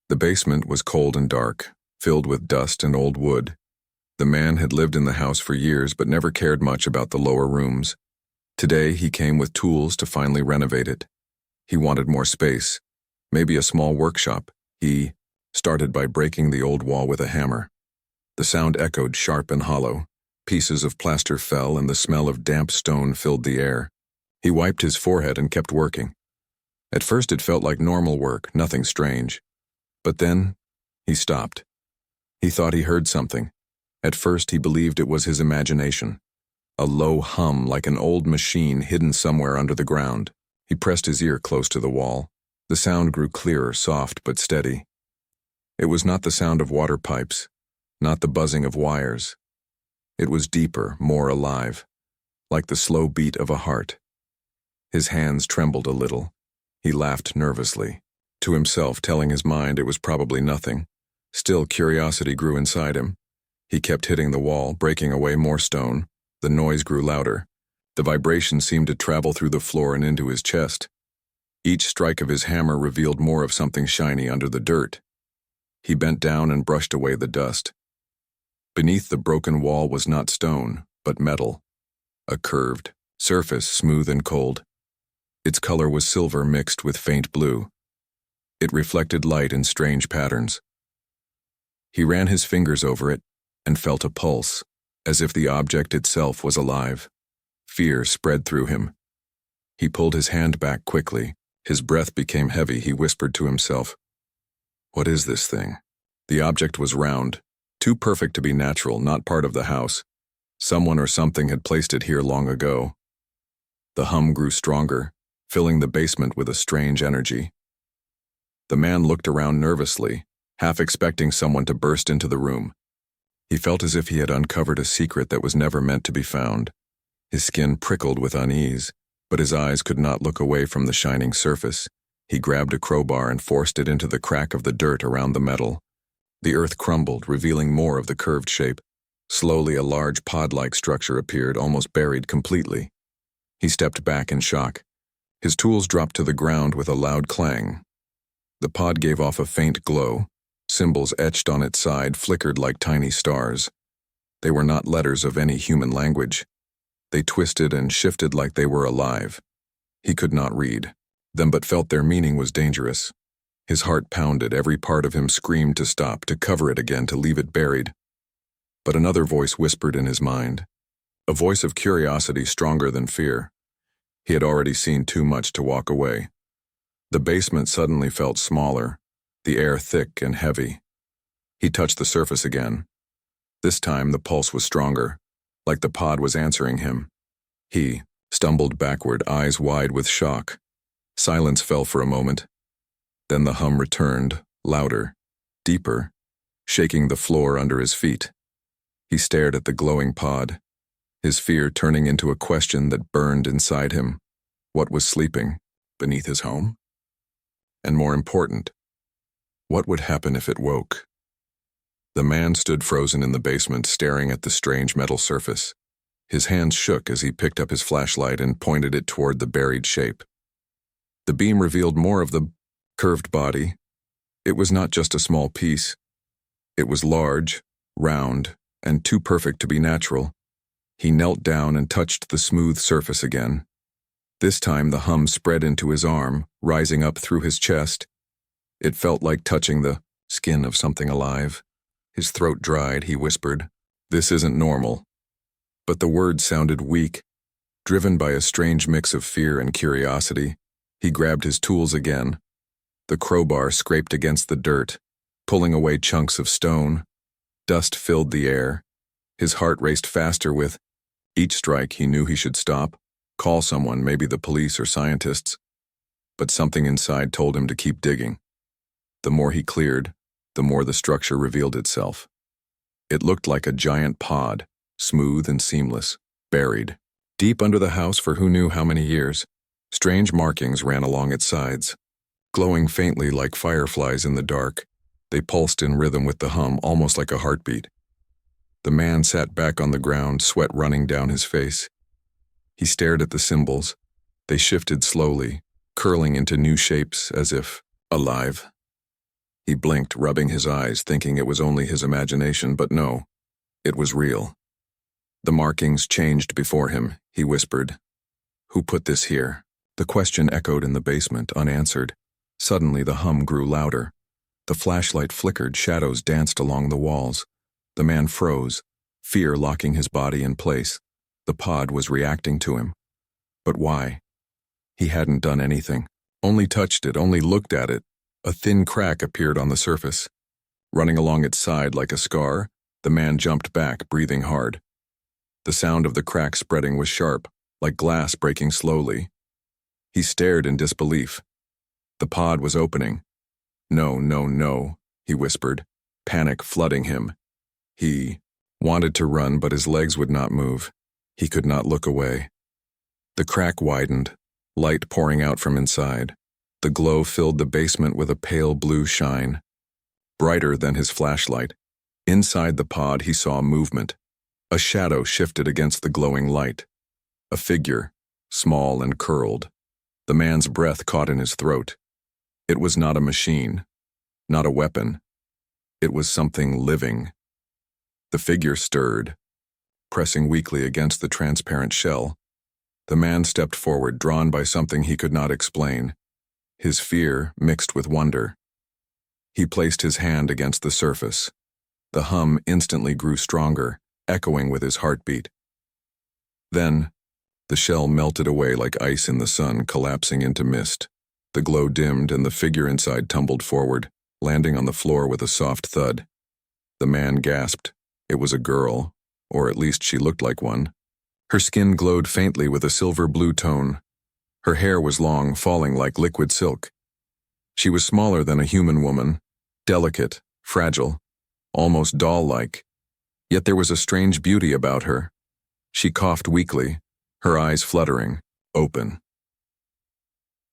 The basement was cold and dark, filled with dust and old wood. The man had lived in the house for years but never cared much about the lower rooms. Today he came with tools to finally renovate it. He wanted more space, maybe a small workshop. He started by breaking the old wall with a hammer. The sound echoed sharp and hollow. Pieces of plaster fell and the smell of damp stone filled the air. He wiped his forehead and kept working. At first it felt like normal work, nothing strange. But then he stopped. He thought he heard something. At first he believed it was his imagination. A low hum like an old machine hidden somewhere under the ground. He pressed his ear close to the wall. The sound grew clearer, soft but steady. It was not the sound of water pipes, not the buzzing of wires. It was deeper, more alive, like the slow beat of a heart. His hands trembled a little. He laughed nervously, to himself, telling his mind it was probably nothing. Still, curiosity grew inside him. He kept hitting the wall, breaking away more stone. The noise grew louder. The vibration seemed to travel through the floor and into his chest. Each strike of his hammer revealed more of something shiny under the dirt. He bent down and brushed away the dust. Beneath the broken wall was not stone, but metal. A curved surface, smooth and cold. Its color was silver mixed with faint blue. It reflected light in strange patterns. He ran his fingers over it and felt a pulse, as if the object itself was alive. Fear spread through him. He pulled his hand back quickly. His breath became heavy. He whispered to himself, "What is this thing?" The object was round, too perfect to be natural, not part of the house. Someone or something had placed it here long ago. The hum grew stronger, filling the basement with a strange energy. The man looked around nervously, half expecting someone to burst into the room. He felt as if he had uncovered a secret that was never meant to be found. His skin prickled with unease, but his eyes could not look away from the shining surface. He grabbed a crowbar and forced it into the crack of the dirt around the metal. The earth crumbled, revealing more of the curved shape. Slowly, a large pod-like structure appeared, almost buried completely. He stepped back in shock. His tools dropped to the ground with a loud clang. The pod gave off a faint glow. Symbols etched on its side flickered like tiny stars. They were not letters of any human language. They twisted and shifted like they were alive. He could not read them but felt their meaning was dangerous. His heart pounded, every part of him screamed to stop, to cover it again, to leave it buried. But another voice whispered in his mind, a voice of curiosity stronger than fear. He had already seen too much to walk away. The basement suddenly felt smaller, the air thick and heavy. He touched the surface again. This time the pulse was stronger, like the pod was answering him. He stumbled backward, eyes wide with shock. Silence fell for a moment. Then the hum returned, louder, deeper, shaking the floor under his feet. He stared at the glowing pod, his fear turning into a question that burned inside him. What was sleeping beneath his home? And more important, what would happen if it woke? The man stood frozen in the basement, staring at the strange metal surface. His hands shook as he picked up his flashlight and pointed it toward the buried shape. The beam revealed more of the curved body. It was not just a small piece. It was large, round, and too perfect to be natural. He knelt down and touched the smooth surface again. This time the hum spread into his arm, rising up through his chest. It felt like touching the skin of something alive. His throat dried. He whispered, "This isn't normal." But the words sounded weak, driven by a strange mix of fear and curiosity. He grabbed his tools again. The crowbar scraped against the dirt, pulling away chunks of stone. Dust filled the air. His heart raced faster with each strike. He knew he should stop, call someone, maybe the police or scientists. But something inside told him to keep digging. The more he cleared, the more the structure revealed itself. It looked like a giant pod, smooth and seamless, buried deep under the house for who knew how many years. Strange markings ran along its sides, glowing faintly like fireflies in the dark. They pulsed in rhythm with the hum, almost like a heartbeat. The man sat back on the ground, sweat running down his face. He stared at the symbols. They shifted slowly, curling into new shapes as if alive. He blinked, rubbing his eyes, thinking it was only his imagination, but no, it was real. The markings changed before him, he whispered. Who put this here? The question echoed in the basement, unanswered. Suddenly the hum grew louder. The flashlight flickered, shadows danced along the walls. The man froze, fear locking his body in place. The pod was reacting to him. But why? He hadn't done anything. Only touched it, only looked at it. A thin crack appeared on the surface. Running along its side like a scar, the man jumped back, breathing hard. The sound of the crack spreading was sharp, like glass breaking slowly. He stared in disbelief. The pod was opening. No, no, no, he whispered, panic flooding him. He wanted to run, but his legs would not move. He could not look away. The crack widened, light pouring out from inside. The glow filled the basement with a pale blue shine, brighter than his flashlight. Inside the pod he saw movement. A shadow shifted against the glowing light. A figure, small and curled. The man's breath caught in his throat. It was not a machine, not a weapon. It was something living. The figure stirred, pressing weakly against the transparent shell. The man stepped forward, drawn by something he could not explain. His fear mixed with wonder. He placed his hand against the surface. The hum instantly grew stronger, echoing with his heartbeat. Then, the shell melted away like ice in the sun, collapsing into mist. The glow dimmed and the figure inside tumbled forward, landing on the floor with a soft thud. The man gasped. It was a girl, or at least she looked like one. Her skin glowed faintly with a silver-blue tone. Her hair was long, falling like liquid silk. She was smaller than a human woman, delicate, fragile, almost doll-like. Yet there was a strange beauty about her. She coughed weakly, her eyes fluttering, open.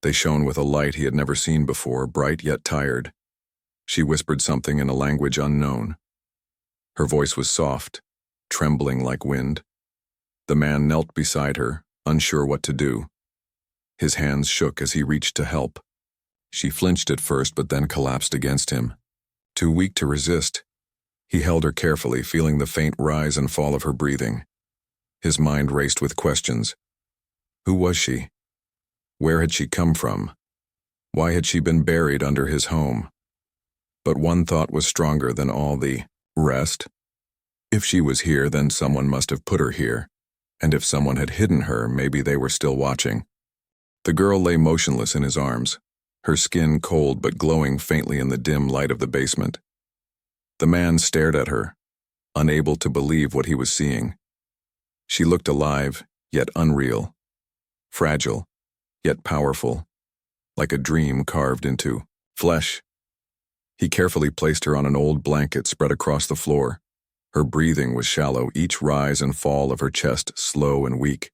They shone with a light he had never seen before, bright yet tired. She whispered something in a language unknown. Her voice was soft, trembling like wind. The man knelt beside her, unsure what to do. His hands shook as he reached to help. She flinched at first, but then collapsed against him. Too weak to resist, he held her carefully, feeling the faint rise and fall of her breathing. His mind raced with questions. Who was she? Where had she come from? Why had she been buried under his home? But one thought was stronger than all the rest. If she was here, then someone must have put her here. And if someone had hidden her, maybe they were still watching. The girl lay motionless in his arms, her skin cold but glowing faintly in the dim light of the basement. The man stared at her, unable to believe what he was seeing. She looked alive, yet unreal. Fragile, yet powerful, like a dream carved into flesh. He carefully placed her on an old blanket spread across the floor. Her breathing was shallow, each rise and fall of her chest slow and weak.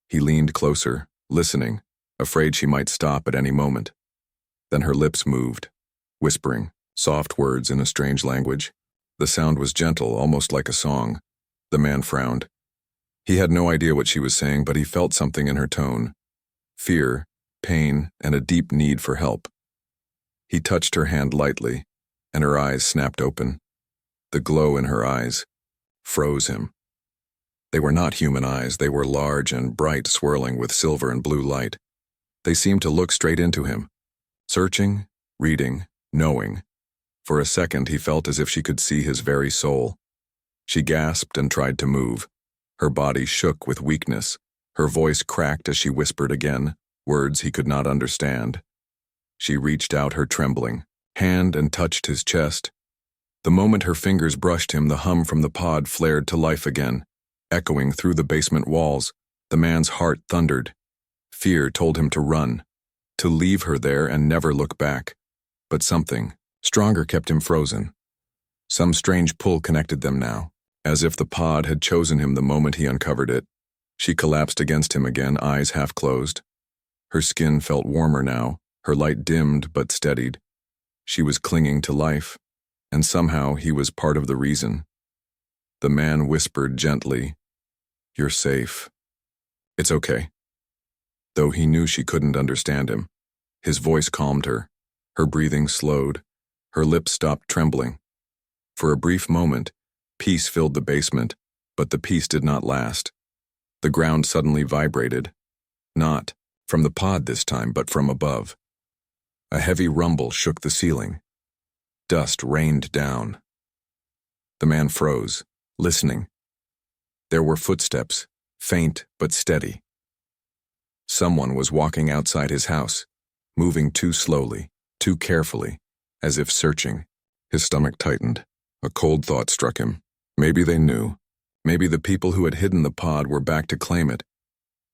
He leaned closer, listening, afraid she might stop at any moment. Then her lips moved, whispering, soft words in a strange language. The sound was gentle, almost like a song. The man frowned. He had no idea what she was saying, but he felt something in her tone. Fear, pain, and a deep need for help. He touched her hand lightly, and her eyes snapped open. The glow in her eyes froze him. They were not human eyes, they were large and bright, swirling with silver and blue light. They seemed to look straight into him, searching, reading, knowing. For a second he felt as if she could see his very soul. She gasped and tried to move. Her body shook with weakness. Her voice cracked as she whispered again, words he could not understand. She reached out her trembling hand and touched his chest. The moment her fingers brushed him, the hum from the pod flared to life again. Echoing through the basement walls, the man's heart thundered. Fear told him to run, to leave her there and never look back. But something stronger kept him frozen. Some strange pull connected them now, as if the pod had chosen him the moment he uncovered it. She collapsed against him again, eyes half closed. Her skin felt warmer now, her light dimmed but steadied. She was clinging to life, and somehow he was part of the reason. The man whispered gently, "You're safe. It's okay." Though he knew she couldn't understand him, his voice calmed her. Her breathing slowed. Her lips stopped trembling. For a brief moment, peace filled the basement, but the peace did not last. The ground suddenly vibrated. Not from the pod this time, but from above. A heavy rumble shook the ceiling. Dust rained down. The man froze, listening. There were footsteps, faint but steady. Someone was walking outside his house, moving too slowly, too carefully, as if searching. His stomach tightened. A cold thought struck him. Maybe they knew. Maybe the people who had hidden the pod were back to claim it.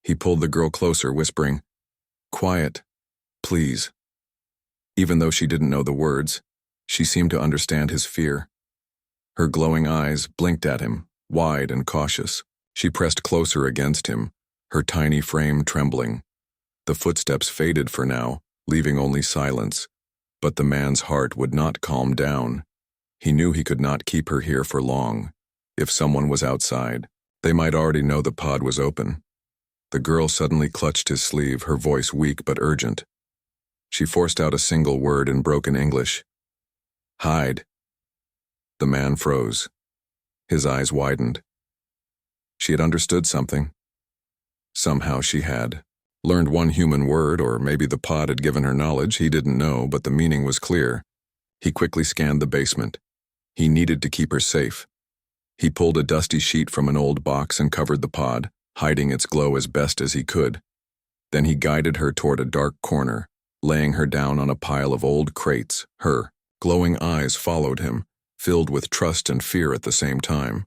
He pulled the girl closer, whispering, "Quiet, please." Even though she didn't know the words, she seemed to understand his fear. Her glowing eyes blinked at him, wide and cautious. She pressed closer against him, her tiny frame trembling. The footsteps faded for now, leaving only silence. But the man's heart would not calm down. He knew he could not keep her here for long. If someone was outside, they might already know the pod was open. The girl suddenly clutched his sleeve, her voice weak but urgent. She forced out a single word in broken English. "Hide." The man froze. His eyes widened. She had understood something. Somehow she had. Learned one human word, or maybe the pod had given her knowledge, he didn't know, but the meaning was clear. He quickly scanned the basement. He needed to keep her safe. He pulled a dusty sheet from an old box and covered the pod, hiding its glow as best as he could. Then he guided her toward a dark corner, laying her down on a pile of old crates. Her glowing eyes followed him, filled with trust and fear at the same time.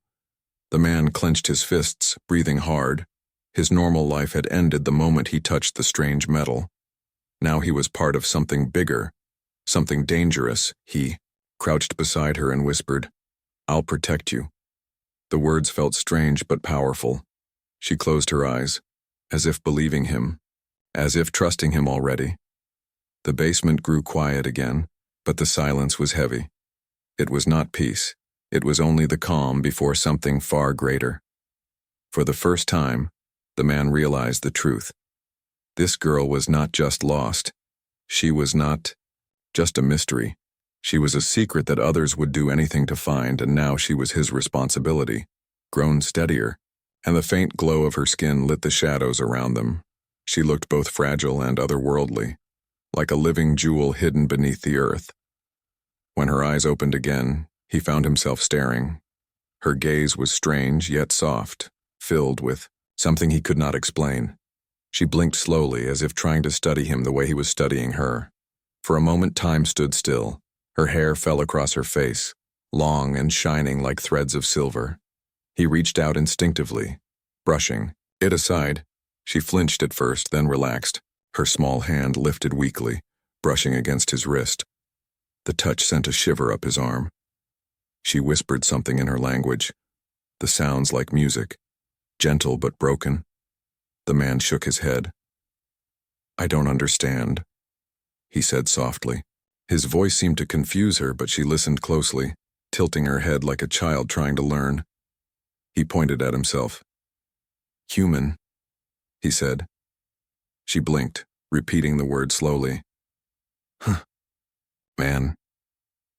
The man clenched his fists, breathing hard. His normal life had ended the moment he touched the strange metal. Now he was part of something bigger, something dangerous. He crouched beside her and whispered, "I'll protect you." The words felt strange but powerful. She closed her eyes, as if believing him, as if trusting him already. The basement grew quiet again, but the silence was heavy. It was not peace. It was only the calm before something far greater. For the first time, the man realized the truth. This girl was not just lost. She was not just a mystery. She was a secret that others would do anything to find, and now she was his responsibility. Grown steadier, and the faint glow of her skin lit the shadows around them. She looked both fragile and otherworldly, like a living jewel hidden beneath the earth. When her eyes opened again, he found himself staring. Her gaze was strange yet soft, filled with something he could not explain. She blinked slowly, as if trying to study him the way he was studying her. For a moment time stood still. Her hair fell across her face, long and shining like threads of silver. He reached out instinctively, brushing it aside. She flinched at first, then relaxed. Her small hand lifted weakly, brushing against his wrist. The touch sent a shiver up his arm. She whispered something in her language, the sounds like music, gentle but broken. The man shook his head. "I don't understand," he said softly. His voice seemed to confuse her, but she listened closely, tilting her head like a child trying to learn. He pointed at himself. "Human," he said. She blinked, repeating the word slowly. "Huh. Man."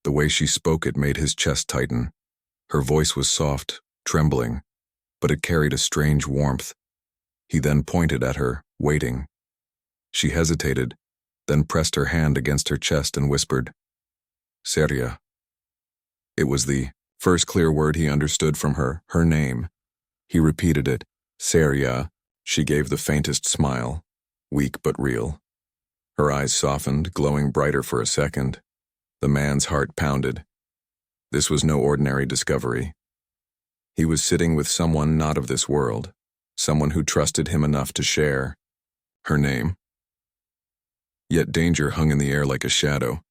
The way she spoke it made his chest tighten. Her voice was soft, trembling, but it carried a strange warmth. He then pointed at her, waiting. She hesitated, then pressed her hand against her chest and whispered, "Seria." It was the first clear word he understood from her, her name. He repeated it, "Seria." She gave the faintest smile, weak but real. Her eyes softened, glowing brighter for a second. The man's heart pounded. This was no ordinary discovery. He was sitting with someone not of this world, someone who trusted him enough to share her name. Yet danger hung in the air like a shadow.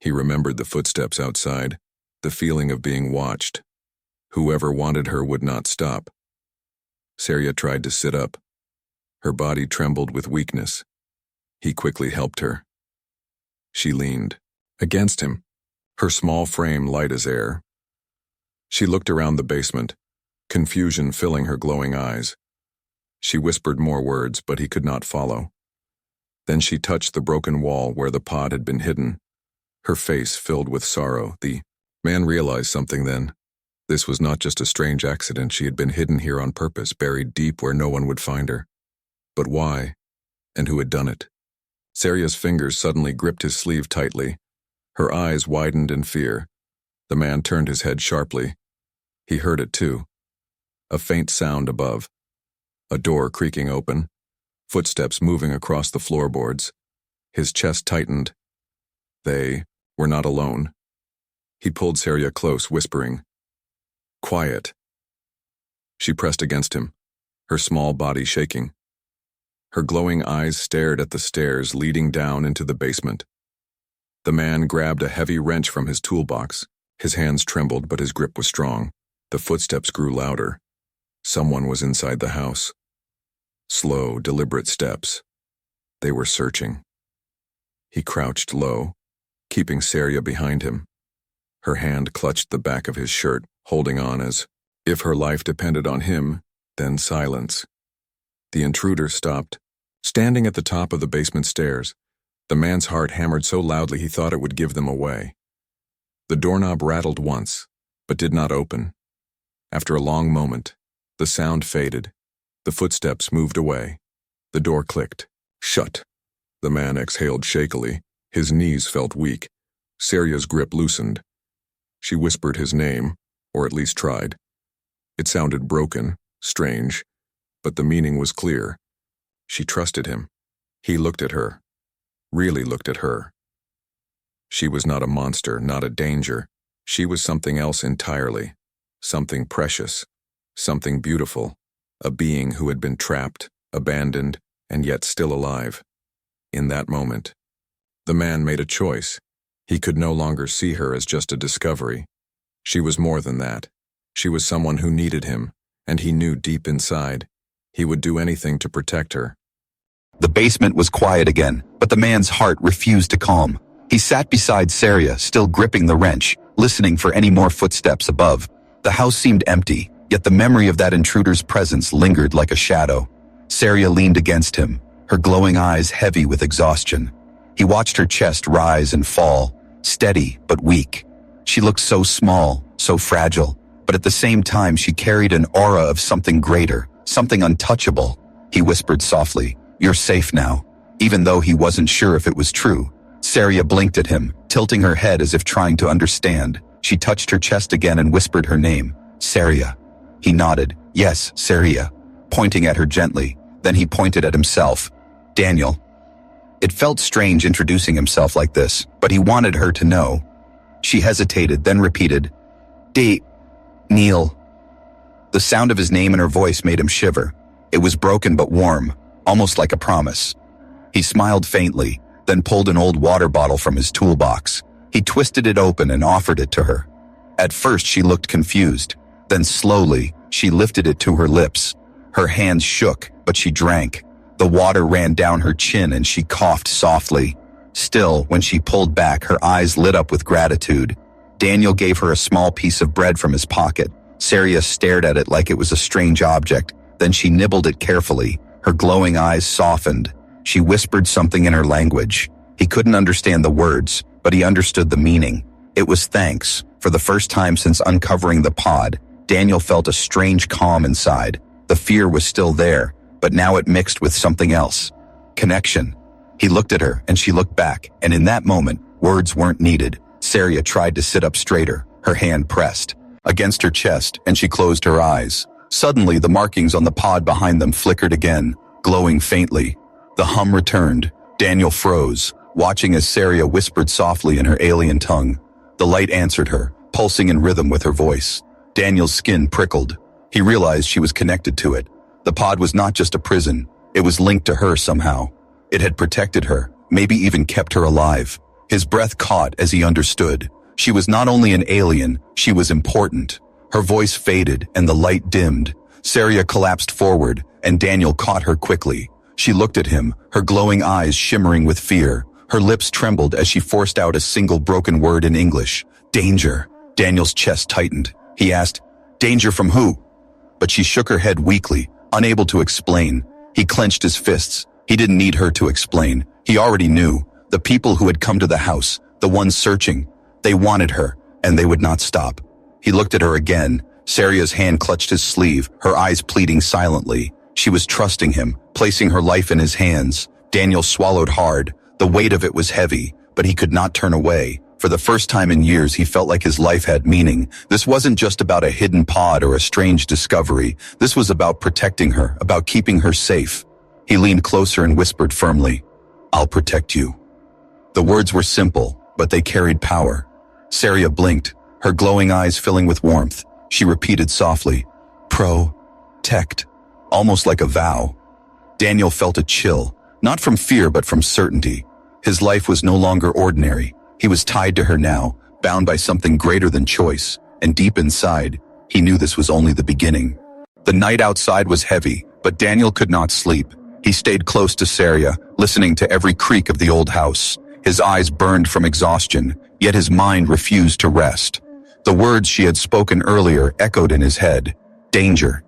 He remembered the footsteps outside, the feeling of being watched. Whoever wanted her would not stop. Seria tried to sit up. Her body trembled with weakness. He quickly helped her. She leaned against him, her small frame light as air. She looked around the basement, confusion filling her glowing eyes. She whispered more words, but he could not follow. Then she touched the broken wall where the pod had been hidden. her face filled with sorrow. The man realized something then. This was not just a strange accident. She had been hidden here on purpose, buried deep where no one would find her. But why? And who had done it? Saria's fingers suddenly gripped his sleeve tightly. Her eyes widened in fear. The man turned his head sharply. He heard it too. A faint sound above. A door creaking open. Footsteps moving across the floorboards. His chest tightened. They were not alone. He pulled Saria close, whispering, "Quiet." She pressed against him, her small body shaking. Her glowing eyes stared at the stairs leading down into the basement. The man grabbed a heavy wrench from his toolbox. His hands trembled, but his grip was strong. The footsteps grew louder. Someone was inside the house. Slow, deliberate steps. They were searching. He crouched low, keeping Saria behind him. Her hand clutched the back of his shirt, holding on as if her life depended on him, then silence. The intruder stopped, standing at the top of the basement stairs. The man's heart hammered so loudly he thought it would give them away. The doorknob rattled once, but did not open. After a long moment, the sound faded. The footsteps moved away. The door clicked. Shut. The man exhaled shakily. His knees felt weak. Saria's grip loosened. She whispered his name, or at least tried. It sounded broken, strange, but the meaning was clear. She trusted him. He looked at her. Really looked at her. She was not a monster, not a danger. She was something else entirely. Something precious. Something beautiful. A being who had been trapped, abandoned, and yet still alive. In that moment, the man made a choice. He could no longer see her as just a discovery. She was more than that. She was someone who needed him, and he knew deep inside he would do anything to protect her. The basement was quiet again, but the man's heart refused to calm. He sat beside Saria, still gripping the wrench, listening for any more footsteps above. The house seemed empty, yet the memory of that intruder's presence lingered like a shadow. Saria leaned against him, her glowing eyes heavy with exhaustion. He watched her chest rise and fall, steady but weak. She looked so small, so fragile, but at the same time she carried an aura of something greater, something untouchable. He whispered softly, "You're safe now." Even though he wasn't sure if it was true, Saria blinked at him, tilting her head as if trying to understand. She touched her chest again and whispered her name, "Saria." He nodded, "Yes, Saria," pointing at her gently. Then he pointed at himself, "Daniel." It felt strange introducing himself like this, but he wanted her to know. She hesitated, then repeated, Neil. The sound of his name and her voice made him shiver. It was broken but warm, almost like a promise. He smiled faintly, then pulled an old water bottle from his toolbox. He twisted it open and offered it to her. At first she looked confused. Then slowly, she lifted it to her lips. Her hands shook, but she drank. The water ran down her chin and she coughed softly. Still, when she pulled back, her eyes lit up with gratitude. Daniel gave her a small piece of bread from his pocket. Saria stared at it like it was a strange object. Then she nibbled it carefully. Her glowing eyes softened. She whispered something in her language. He couldn't understand the words, but he understood the meaning. It was thanks. For the first time since uncovering the pod, Daniel felt a strange calm inside. The fear was still there, but now it mixed with something else. Connection. He looked at her, and she looked back, and in that moment, words weren't needed. Saria tried to sit up straighter, her hand pressed against her chest, and she closed her eyes. Suddenly, the markings on the pod behind them flickered again, glowing faintly. The hum returned. Daniel froze, watching as Saria whispered softly in her alien tongue. The light answered her, pulsing in rhythm with her voice. Daniel's skin prickled. He realized she was connected to it. The pod was not just a prison. It was linked to her somehow. It had protected her, maybe even kept her alive. His breath caught as he understood. She was not only an alien, she was important. Her voice faded and the light dimmed. Saria collapsed forward, and Daniel caught her quickly. She looked at him, her glowing eyes shimmering with fear. Her lips trembled as she forced out a single broken word in English. Danger. Daniel's chest tightened. He asked, "Danger from who?" But she shook her head weakly, unable to explain. He clenched his fists. He didn't need her to explain. He already knew. The people who had come to the house, The ones searching. They wanted her, and they would not stop. He looked at her again. Saria's hand clutched his sleeve, her eyes pleading silently. She was trusting him, placing her life in his hands. Daniel swallowed hard. The weight of it was heavy, but he could not turn away. For the first time in years, he felt like his life had meaning. This wasn't just about a hidden pod or a strange discovery. This was about protecting her, about keeping her safe. He leaned closer and whispered firmly, "I'll protect you." The words were simple, but they carried power. Saria blinked, her glowing eyes filling with warmth. She repeated softly, "Protect," almost like a vow. Daniel felt a chill, not from fear but from certainty. His life was no longer ordinary. He was tied to her now, bound by something greater than choice, and deep inside, he knew this was only the beginning. The night outside was heavy, but Daniel could not sleep. He stayed close to Saria, listening to every creak of the old house. His eyes burned from exhaustion, yet his mind refused to rest. The words she had spoken earlier echoed in his head. Danger.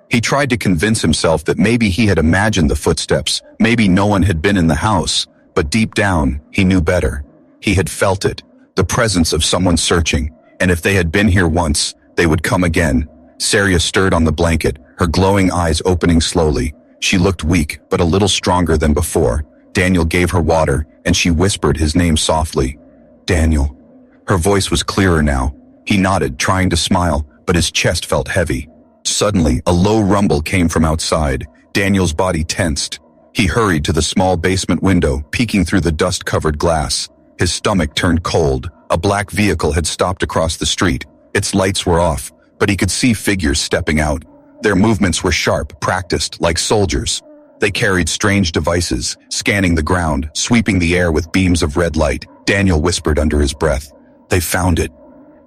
He tried to convince himself that maybe he had imagined the footsteps, maybe no one had been in the house, but deep down, he knew better. He had felt it, the presence of someone searching, and if they had been here once, they would come again. Saria stirred on the blanket, her glowing eyes opening slowly. She looked weak, but a little stronger than before. Daniel gave her water, and she whispered his name softly. Daniel. Her voice was clearer now. He nodded, trying to smile, but his chest felt heavy. Suddenly, a low rumble came from outside. Daniel's body tensed. He hurried to the small basement window, peeking through the dust-covered glass. His stomach turned cold. A black vehicle had stopped across the street. Its lights were off, but he could see figures stepping out. Their movements were sharp, practiced, like soldiers. They carried strange devices, scanning the ground, sweeping the air with beams of red light. Daniel whispered under his breath, "They found it."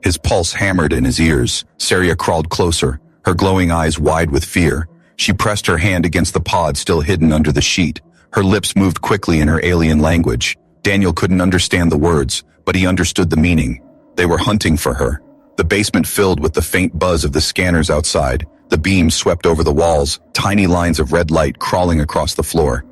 His pulse hammered in his ears. Saria crawled closer, her glowing eyes wide with fear. She pressed her hand against the pod still hidden under the sheet. Her lips moved quickly in her alien language. Daniel couldn't understand the words, but he understood the meaning. They were hunting for her. The basement filled with the faint buzz of the scanners outside. The beams swept over the walls, tiny lines of red light crawling across the floor.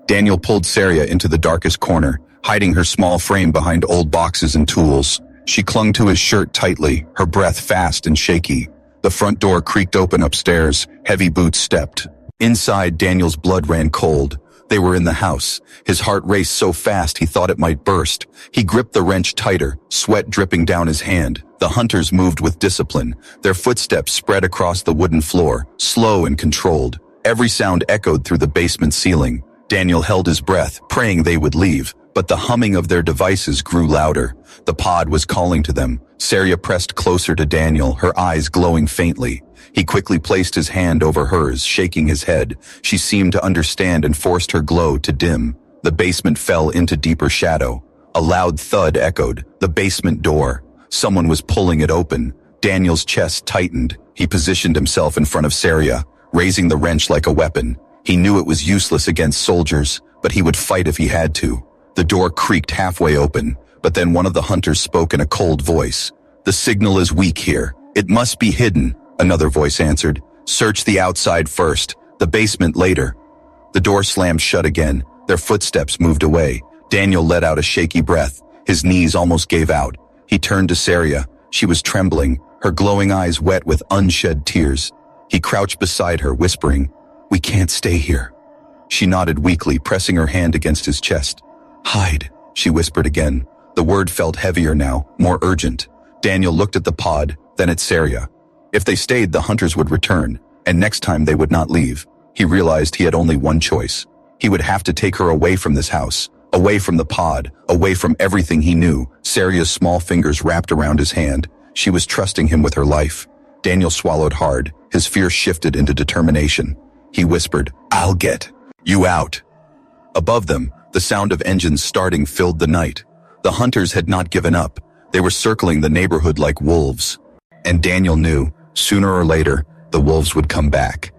Daniel pulled Saria into the darkest corner, hiding her small frame behind old boxes and tools. She clung to his shirt tightly, her breath fast and shaky. The front door creaked open upstairs. Heavy boots stepped. Inside, Daniel's blood ran cold. They were in the house. His heart raced so fast he thought it might burst. He gripped the wrench tighter, sweat dripping down his hand. The hunters moved with discipline. Their footsteps spread across the wooden floor, slow and controlled. Every sound echoed through the basement ceiling. Daniel held his breath, praying they would leave, but the humming of their devices grew louder. The pod was calling to them. Saria pressed closer to Daniel, her eyes glowing faintly. He quickly placed his hand over hers, shaking his head. She seemed to understand and forced her glow to dim. The basement fell into deeper shadow. A loud thud echoed. The basement door. Someone was pulling it open. Daniel's chest tightened. He positioned himself in front of Saria, raising the wrench like a weapon. He knew it was useless against soldiers, but he would fight if he had to. The door creaked halfway open, but then one of the hunters spoke in a cold voice. "The signal is weak here. It must be hidden," another voice answered. "Search the outside first, the basement later." The door slammed shut again. Their footsteps moved away. Daniel let out a shaky breath. His knees almost gave out. He turned to Saria. She was trembling, her glowing eyes wet with unshed tears. He crouched beside her, whispering, "We can't stay here." She nodded weakly, pressing her hand against his chest. "Hide," she whispered again. The word felt heavier now, more urgent. Daniel looked at the pod, then at Saria. If they stayed, the hunters would return, and next time they would not leave. He realized he had only one choice. He would have to take her away from this house, away from the pod, away from everything he knew. Saria's small fingers wrapped around his hand. She was trusting him with her life. Daniel swallowed hard. His fear shifted into determination. He whispered, "I'll get you out." Above them, the sound of engines starting filled the night. The hunters had not given up. They were circling the neighborhood like wolves. And Daniel knew, sooner or later, the wolves would come back.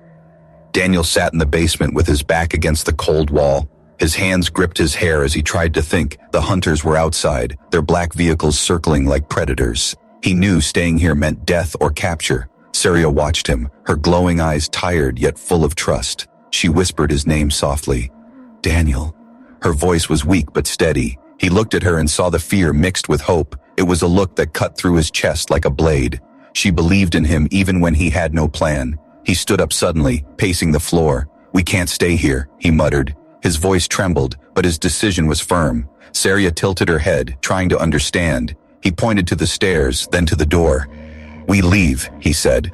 Daniel sat in the basement with his back against the cold wall. His hands gripped his hair as he tried to think. The hunters were outside, their black vehicles circling like predators. He knew staying here meant death or capture. Saria watched him, her glowing eyes tired yet full of trust. She whispered his name softly. "Daniel." Her voice was weak but steady. He looked at her and saw the fear mixed with hope. It was a look that cut through his chest like a blade. She believed in him even when he had no plan. He stood up suddenly, pacing the floor. "We can't stay here," he muttered. His voice trembled, but his decision was firm. Saria tilted her head, trying to understand. He pointed to the stairs, then to the door. "We leave," he said.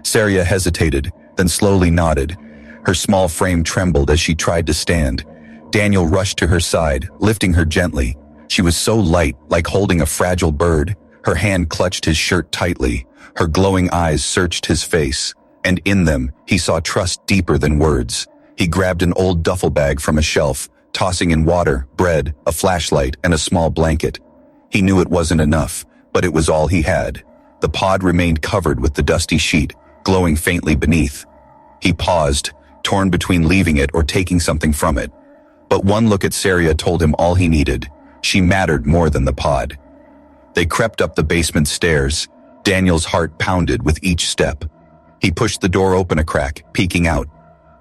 Saria hesitated, then slowly nodded. Her small frame trembled as she tried to stand. Daniel rushed to her side, lifting her gently. She was so light, like holding a fragile bird. Her hand clutched his shirt tightly. Her glowing eyes searched his face, and in them, he saw trust deeper than words. He grabbed an old duffel bag from a shelf, tossing in water, bread, a flashlight, and a small blanket. He knew it wasn't enough, but it was all he had. The pod remained covered with the dusty sheet, glowing faintly beneath. He paused, torn between leaving it or taking something from it. But one look at Saria told him all he needed. She mattered more than the pod. They crept up the basement stairs. Daniel's heart pounded with each step. He pushed the door open a crack, peeking out.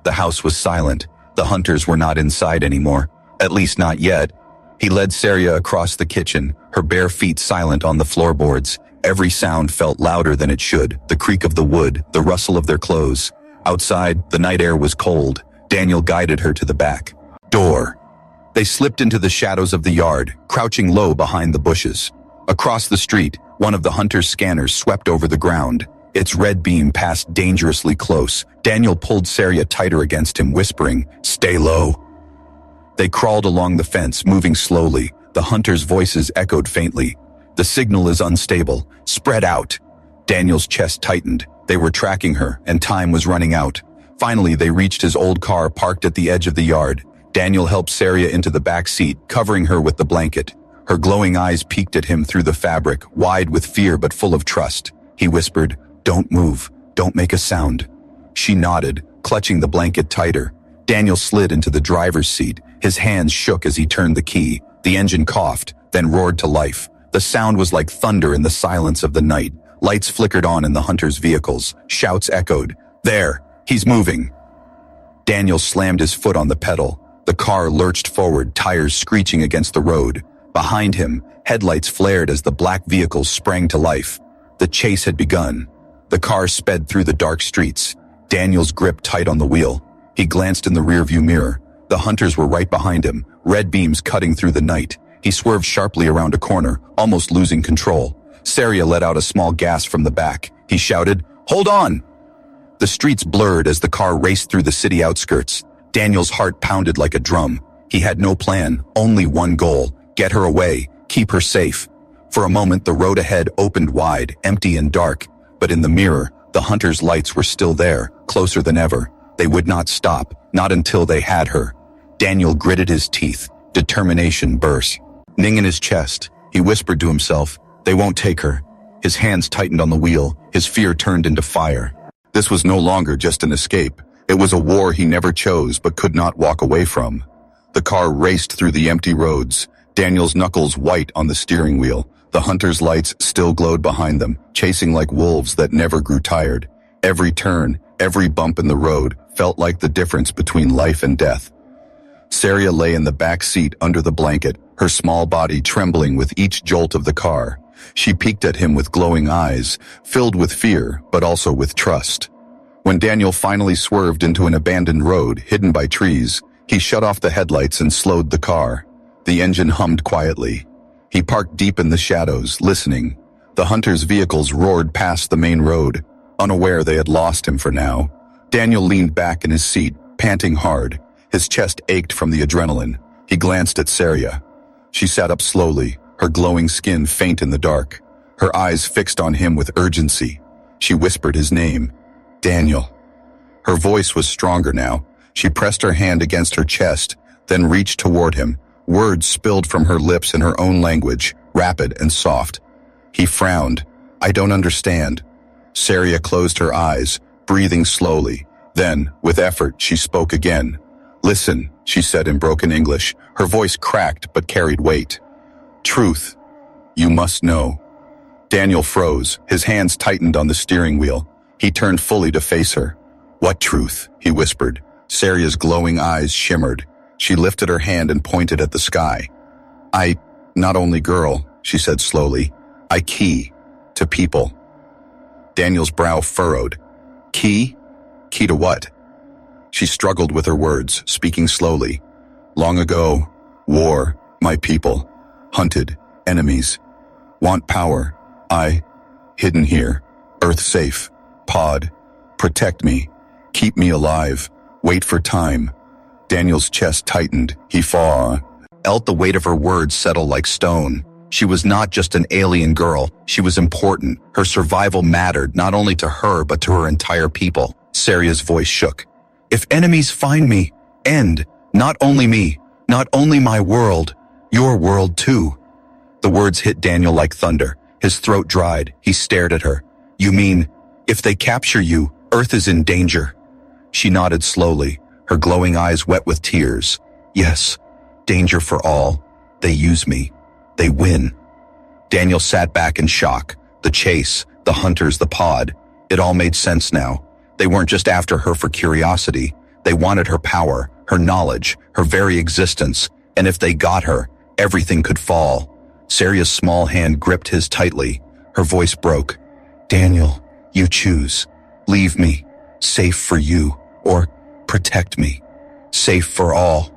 The house was silent. The hunters were not inside anymore, at least not yet. He led Saria across the kitchen, her bare feet silent on the floorboards. Every sound felt louder than it should, the creak of the wood, the rustle of their clothes. Outside, the night air was cold. Daniel guided her to the back door. They slipped into the shadows of the yard, crouching low behind the bushes. Across the street, one of the hunter's scanners swept over the ground. Its red beam passed dangerously close. Daniel pulled Saria tighter against him, whispering, "Stay low." They crawled along the fence, moving slowly. The hunters' voices echoed faintly. "The signal is unstable. Spread out." Daniel's chest tightened. They were tracking her, and time was running out. Finally, they reached his old car parked at the edge of the yard. Daniel helped Saria into the back seat, covering her with the blanket. Her glowing eyes peeked at him through the fabric, wide with fear but full of trust. He whispered, "Don't move. Don't make a sound." She nodded, clutching the blanket tighter. Daniel slid into the driver's seat. His hands shook as he turned the key. The engine coughed, then roared to life. The sound was like thunder in the silence of the night. Lights flickered on in the hunters' vehicles. Shouts echoed. "There! He's moving!" Daniel slammed his foot on the pedal. The car lurched forward, tires screeching against the road. Behind him, headlights flared as the black vehicle sprang to life. The chase had begun. The car sped through the dark streets. Daniel's grip tight on the wheel. He glanced in the rearview mirror. The hunters were right behind him, red beams cutting through the night. He swerved sharply around a corner, almost losing control. Saria let out a small gasp from the back. He shouted, "Hold on!" The streets blurred as the car raced through the city outskirts. Daniel's heart pounded like a drum. He had no plan, only one goal: get her away, keep her safe. For a moment, the road ahead opened wide, empty and dark. But in the mirror, the hunters' lights were still there, closer than ever. They would not stop, not until they had her. Daniel gritted his teeth. Determination burst. Ning in his chest, he whispered to himself, "They won't take her." His hands tightened on the wheel. His fear turned into fire. This was no longer just an escape. It was a war he never chose but could not walk away from. The car raced through the empty roads, Daniel's knuckles white on the steering wheel. The hunters' lights still glowed behind them, chasing like wolves that never grew tired. Every turn, every bump in the road felt like the difference between life and death. Saria lay in the back seat under the blanket, her small body trembling with each jolt of the car. She peeked at him with glowing eyes, filled with fear, but also with trust. When Daniel finally swerved into an abandoned road, hidden by trees, he shut off the headlights and slowed the car. The engine hummed quietly. He parked deep in the shadows, listening. The hunters' vehicles roared past the main road, unaware they had lost him for now. Daniel leaned back in his seat, panting hard. His chest ached from the adrenaline. He glanced at Saria. She sat up slowly, her glowing skin faint in the dark, her eyes fixed on him with urgency. She whispered his name, "Daniel." Her voice was stronger now. She pressed her hand against her chest, then reached toward him. Words spilled from her lips in her own language, rapid and soft. He frowned. "I don't understand." Saria closed her eyes, breathing slowly. Then, with effort, she spoke again. "Listen," she said in broken English. Her voice cracked but carried weight. "Truth. You must know." Daniel froze, his hands tightened on the steering wheel. He turned fully to face her. "What truth?" he whispered. Saria's glowing eyes shimmered. She lifted her hand and pointed at the sky. Not only girl, she said slowly. I key to people. Daniel's brow furrowed. Key? Key to what? She struggled with her words, speaking slowly. Long ago, war, my people, hunted, enemies. Want power, hidden here, earth safe, pod, protect me, keep me alive, wait for time. Daniel's chest tightened, he felt the weight of her words settle like stone. She was not just an alien girl, she was important. Her survival mattered not only to her but to her entire people. Saria's voice shook. If enemies find me, end, not only me, not only my world, your world too. The words hit Daniel like thunder. His throat dried. He stared at her. You mean, if they capture you, Earth is in danger? She nodded slowly, her glowing eyes wet with tears. Yes, danger for all. They use me. They win. Daniel sat back in shock. The chase, the hunters, the pod. It all made sense now. They weren't just after her for curiosity. They wanted her power, her knowledge, her very existence. And if they got her, everything could fall. Saria's small hand gripped his tightly. Her voice broke. Daniel, you choose. Leave me. Safe for you. Or protect me. Safe for all.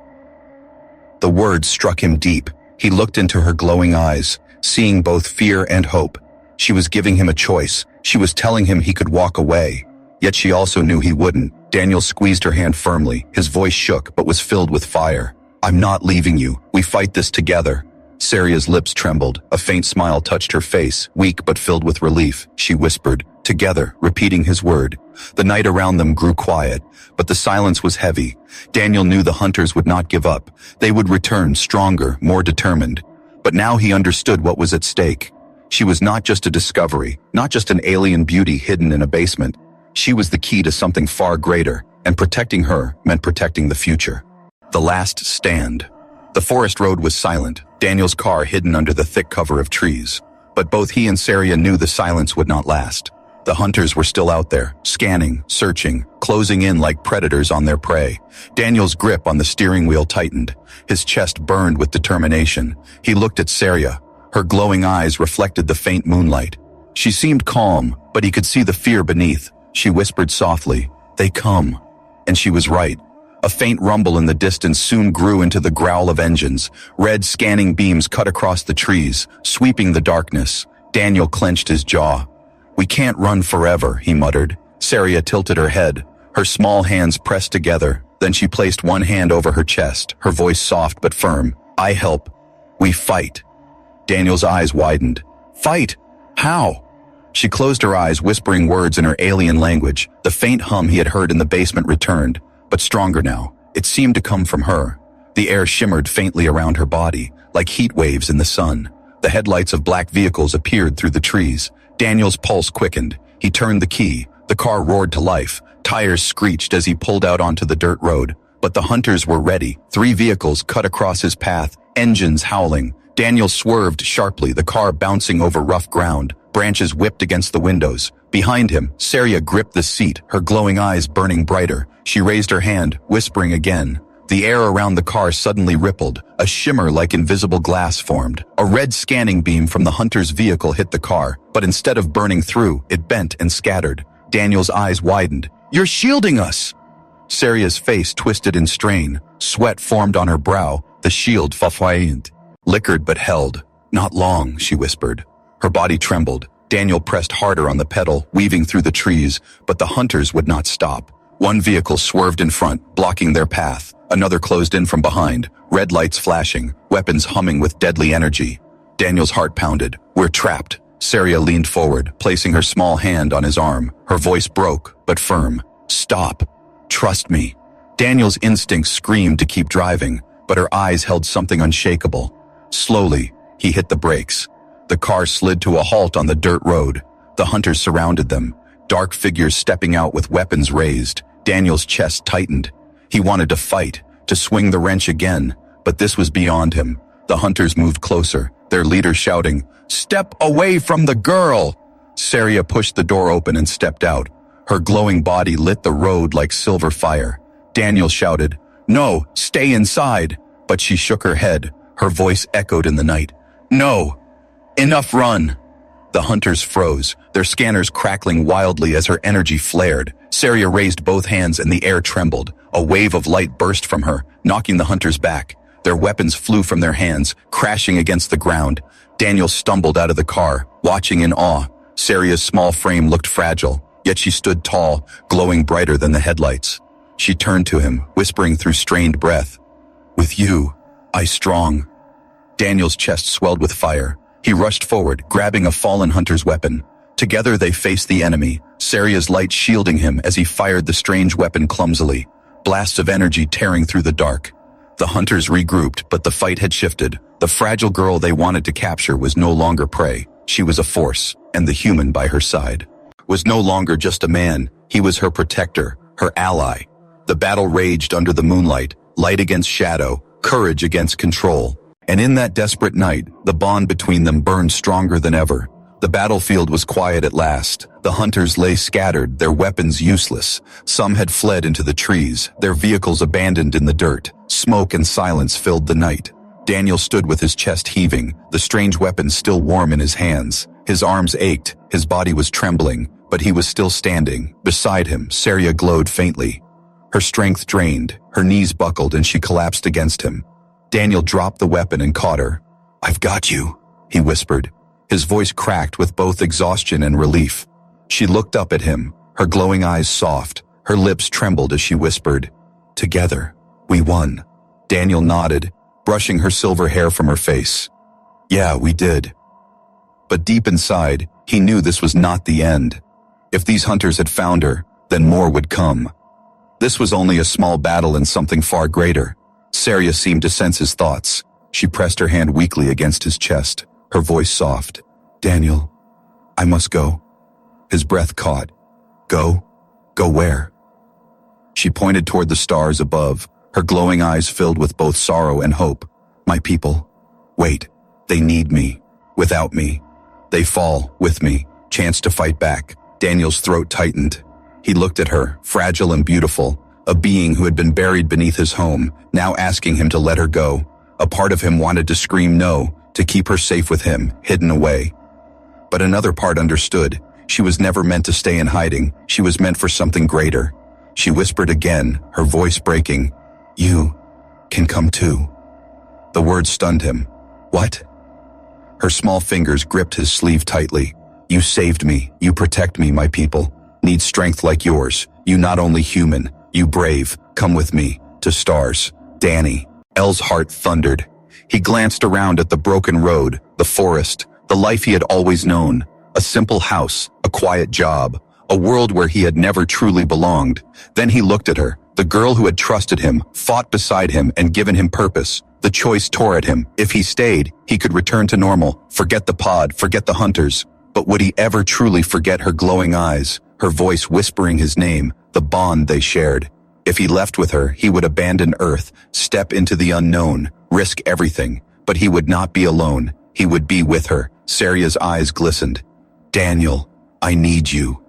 The words struck him deep. He looked into her glowing eyes, seeing both fear and hope. She was giving him a choice. She was telling him he could walk away. Yet she also knew he wouldn't. Daniel squeezed her hand firmly. His voice shook, but was filled with fire. I'm not leaving you. We fight this together. Saria's lips trembled. A faint smile touched her face, weak but filled with relief. She whispered, together, repeating his word. The night around them grew quiet, but the silence was heavy. Daniel knew the hunters would not give up. They would return stronger, more determined. But now he understood what was at stake. She was not just a discovery, not just an alien beauty hidden in a basement. She was the key to something far greater, and protecting her meant protecting the future. The last stand. The forest road was silent, Daniel's car hidden under the thick cover of trees. But both he and Saria knew the silence would not last. The hunters were still out there, scanning, searching, closing in like predators on their prey. Daniel's grip on the steering wheel tightened. His chest burned with determination. He looked at Saria. Her glowing eyes reflected the faint moonlight. She seemed calm, but he could see the fear beneath. She whispered softly, they come. And she was right. A faint rumble in the distance soon grew into the growl of engines. Red scanning beams cut across the trees, sweeping the darkness. Daniel clenched his jaw. We can't run forever, he muttered. Saria tilted her head. Her small hands pressed together. Then she placed one hand over her chest, her voice soft but firm. I help. We fight. Daniel's eyes widened. Fight? How? She closed her eyes, whispering words in her alien language. The faint hum he had heard in the basement returned, but stronger now. It seemed to come from her. The air shimmered faintly around her body, like heat waves in the sun. The headlights of black vehicles appeared through the trees. Daniel's pulse quickened. He turned the key. The car roared to life. Tires screeched as he pulled out onto the dirt road. But the hunters were ready. 3 vehicles cut across his path, engines howling. Daniel swerved sharply, the car bouncing over rough ground. Branches whipped against the windows. Behind him, Saria gripped the seat, her glowing eyes burning brighter. She raised her hand, whispering again. The air around the car suddenly rippled. A shimmer like invisible glass formed. A red scanning beam from the hunter's vehicle hit the car, but instead of burning through, it bent and scattered. Daniel's eyes widened. You're shielding us! Saria's face twisted in strain. Sweat formed on her brow. The shield flickered but held. Not long, she whispered. Her body trembled. Daniel pressed harder on the pedal, weaving through the trees, but the hunters would not stop. One vehicle swerved in front, blocking their path. Another closed in from behind, red lights flashing, weapons humming with deadly energy. Daniel's heart pounded. We're trapped. Saria leaned forward, placing her small hand on his arm. Her voice broke, but firm. Stop. Trust me. Daniel's instincts screamed to keep driving, but her eyes held something unshakable. Slowly, he hit the brakes. The car slid to a halt on the dirt road. The hunters surrounded them, dark figures stepping out with weapons raised. Daniel's chest tightened. He wanted to fight, to swing the wrench again, but this was beyond him. The hunters moved closer, their leader shouting, "Step away from the girl!" Saria pushed the door open and stepped out. Her glowing body lit the road like silver fire. Daniel shouted, "No, stay inside!" But she shook her head. Her voice echoed in the night. No! Enough, run! The hunters froze, their scanners crackling wildly as her energy flared. Saria raised both hands and the air trembled. A wave of light burst from her, knocking the hunters back. Their weapons flew from their hands, crashing against the ground. Daniel stumbled out of the car, watching in awe. Saria's small frame looked fragile, yet she stood tall, glowing brighter than the headlights. She turned to him, whispering through strained breath, "With you, I strong." Daniel's chest swelled with fire. He rushed forward, grabbing a fallen hunter's weapon. Together they faced the enemy, Saria's light shielding him as he fired the strange weapon clumsily, blasts of energy tearing through the dark. The hunters regrouped, but the fight had shifted. The fragile girl they wanted to capture was no longer prey. She was a force, and the human by her side was no longer just a man. He was her protector, her ally. The battle raged under the moonlight, light against shadow, courage against control. And in that desperate night, the bond between them burned stronger than ever. The battlefield was quiet at last. The hunters lay scattered, their weapons useless. Some had fled into the trees, their vehicles abandoned in the dirt. Smoke and silence filled the night. Daniel stood with his chest heaving, the strange weapon still warm in his hands. His arms ached, his body was trembling, but he was still standing. Beside him, Saria glowed faintly. Her strength drained, her knees buckled, and she collapsed against him. Daniel dropped the weapon and caught her. "I've got you," he whispered. His voice cracked with both exhaustion and relief. She looked up at him, her glowing eyes soft. Her lips trembled as she whispered, "Together, we won." Daniel nodded, brushing her silver hair from her face. "Yeah, we did." But deep inside, he knew this was not the end. If these hunters had found her, then more would come. This was only a small battle in something far greater. Saria seemed to sense his thoughts. She pressed her hand weakly against his chest, her voice soft. "Daniel, I must go." His breath caught. "Go? Go where?" She pointed toward the stars above, her glowing eyes filled with both sorrow and hope. "My people, wait. They need me. Without me, they fall. With me, chance to fight back." Daniel's throat tightened. He looked at her, fragile and beautiful, a being who had been buried beneath his home, now asking him to let her go. A part of him wanted to scream no, to keep her safe with him, hidden away. But another part understood. She was never meant to stay in hiding. She was meant for something greater. She whispered again, her voice breaking, "You can come too." The word stunned him. "What?" Her small fingers gripped his sleeve tightly. "You saved me. You protect me, my people. Need strength like yours. You not only human, you brave. Come with me. To stars." Danny. El's heart thundered. He glanced around at the broken road, the forest, the life he had always known. A simple house, a quiet job, a world where he had never truly belonged. Then he looked at her, the girl who had trusted him, fought beside him, and given him purpose. The choice tore at him. If he stayed, he could return to normal, forget the pod, forget the hunters. But would he ever truly forget her glowing eyes, her voice whispering his name, the bond they shared? If he left with her, he would abandon Earth, step into the unknown, risk everything. But he would not be alone. He would be with her. Saria's eyes glistened. "Daniel, I need you."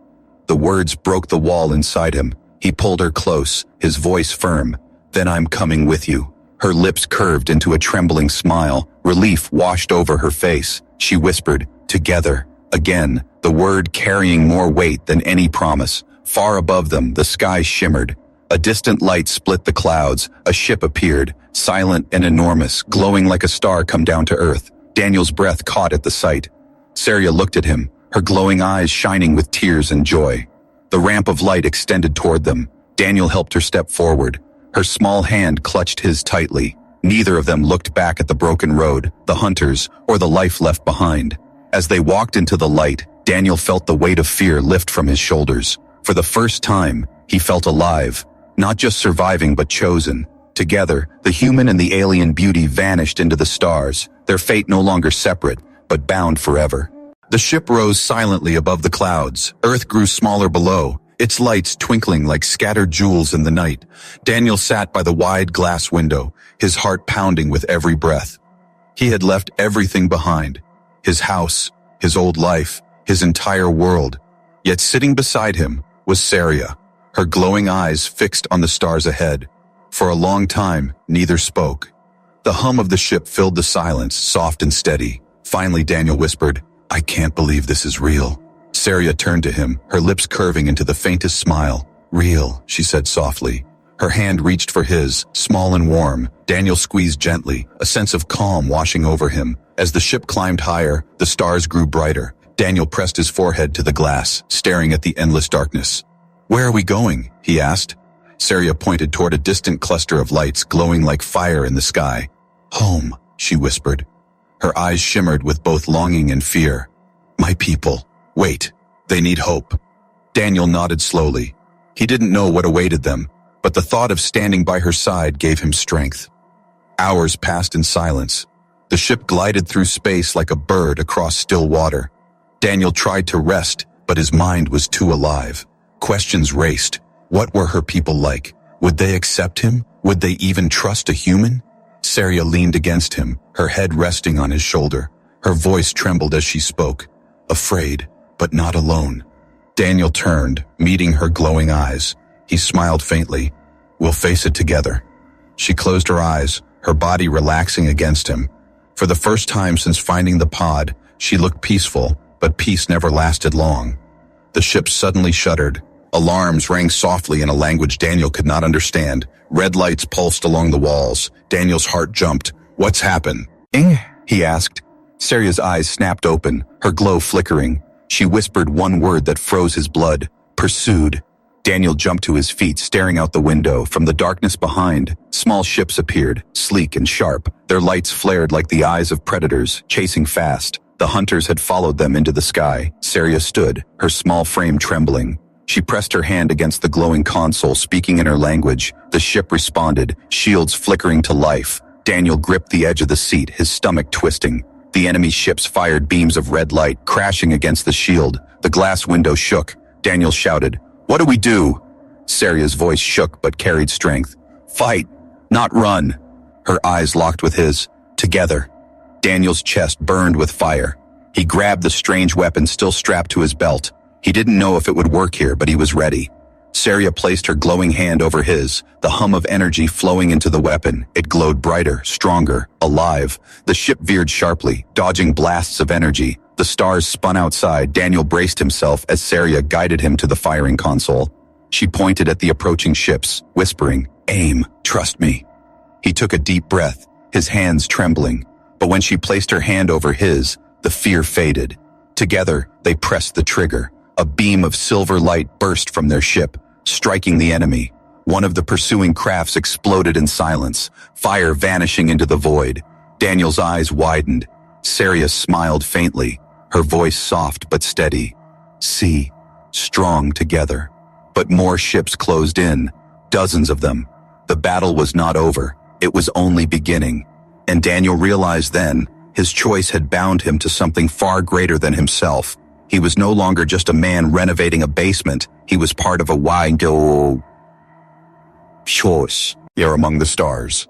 The words broke the wall inside him. He pulled her close, his voice firm. "Then I'm coming with you." Her lips curved into a trembling smile. Relief washed over her face. She whispered, "Together." Again, the word carrying more weight than any promise. Far above them, the sky shimmered. A distant light split the clouds. A ship appeared, silent and enormous, glowing like a star come down to earth. Daniel's breath caught at the sight. Saria looked at him, her glowing eyes shining with tears and joy. The ramp of light extended toward them. Daniel helped her step forward. Her small hand clutched his tightly. Neither of them looked back at the broken road, the hunters, or the life left behind. As they walked into the light, Daniel felt the weight of fear lift from his shoulders. For the first time, he felt alive, not just surviving but chosen. Together, the human and the alien beauty vanished into the stars, their fate no longer separate, but bound forever. The ship rose silently above the clouds. Earth grew smaller below, its lights twinkling like scattered jewels in the night. Daniel sat by the wide glass window, his heart pounding with every breath. He had left everything behind. His house, his old life, his entire world. Yet sitting beside him was Saria, her glowing eyes fixed on the stars ahead. For a long time, neither spoke. The hum of the ship filled the silence, soft and steady. Finally, Daniel whispered, "I can't believe this is real." Saria turned to him, her lips curving into the faintest smile. "Real," she said softly. Her hand reached for his, small and warm. Daniel squeezed gently, a sense of calm washing over him. As the ship climbed higher, the stars grew brighter. Daniel pressed his forehead to the glass, staring at the endless darkness. "Where are we going?" he asked. Saria pointed toward a distant cluster of lights glowing like fire in the sky. "Home," she whispered. Her eyes shimmered with both longing and fear. "My people. Wait. They need hope." Daniel nodded slowly. He didn't know what awaited them, but the thought of standing by her side gave him strength. Hours passed in silence. The ship glided through space like a bird across still water. Daniel tried to rest, but his mind was too alive. Questions raced. What were her people like? Would they accept him? Would they even trust a human? Saria leaned against him, her head resting on his shoulder. Her voice trembled as she spoke. Afraid, but not alone. Daniel turned, meeting her glowing eyes. He smiled faintly. "We'll face it together." She closed her eyes, her body relaxing against him. For the first time since finding the pod, she looked peaceful, but peace never lasted long. The ship suddenly shuddered. Alarms rang softly in a language Daniel could not understand. Red lights pulsed along the walls. Daniel's heart jumped. "What's happened?" he asked. Saria's eyes snapped open, her glow flickering. She whispered one word that froze his blood. "Pursued." Daniel jumped to his feet, staring out the window. From the darkness behind, small ships appeared, sleek and sharp. Their lights flared like the eyes of predators, chasing fast. The hunters had followed them into the sky. Saria stood, her small frame trembling. She pressed her hand against the glowing console, speaking in her language. The ship responded, shields flickering to life. Daniel gripped the edge of the seat, his stomach twisting. The enemy ships fired beams of red light, crashing against the shield. The glass window shook. Daniel shouted, "What do we do?" Saria's voice shook but carried strength. "Fight, not run." Her eyes locked with his. Together. Daniel's chest burned with fire. He grabbed the strange weapon still strapped to his belt. He didn't know if it would work here, but he was ready. Saria placed her glowing hand over his, the hum of energy flowing into the weapon. It glowed brighter, stronger, alive. The ship veered sharply, dodging blasts of energy. The stars spun outside. Daniel braced himself as Saria guided him to the firing console. She pointed at the approaching ships, whispering, "Aim, trust me." He took a deep breath, his hands trembling. But when she placed her hand over his, the fear faded. Together, they pressed the trigger. A beam of silver light burst from their ship, striking the enemy. One of the pursuing crafts exploded in silence, fire vanishing into the void. Daniel's eyes widened. Saria smiled faintly, her voice soft but steady. "See, strong together." But more ships closed in, dozens of them. The battle was not over, it was only beginning. And Daniel realized then, his choice had bound him to something far greater than himself. He was no longer just a man renovating a basement. He was part of a wide choice. There among the stars.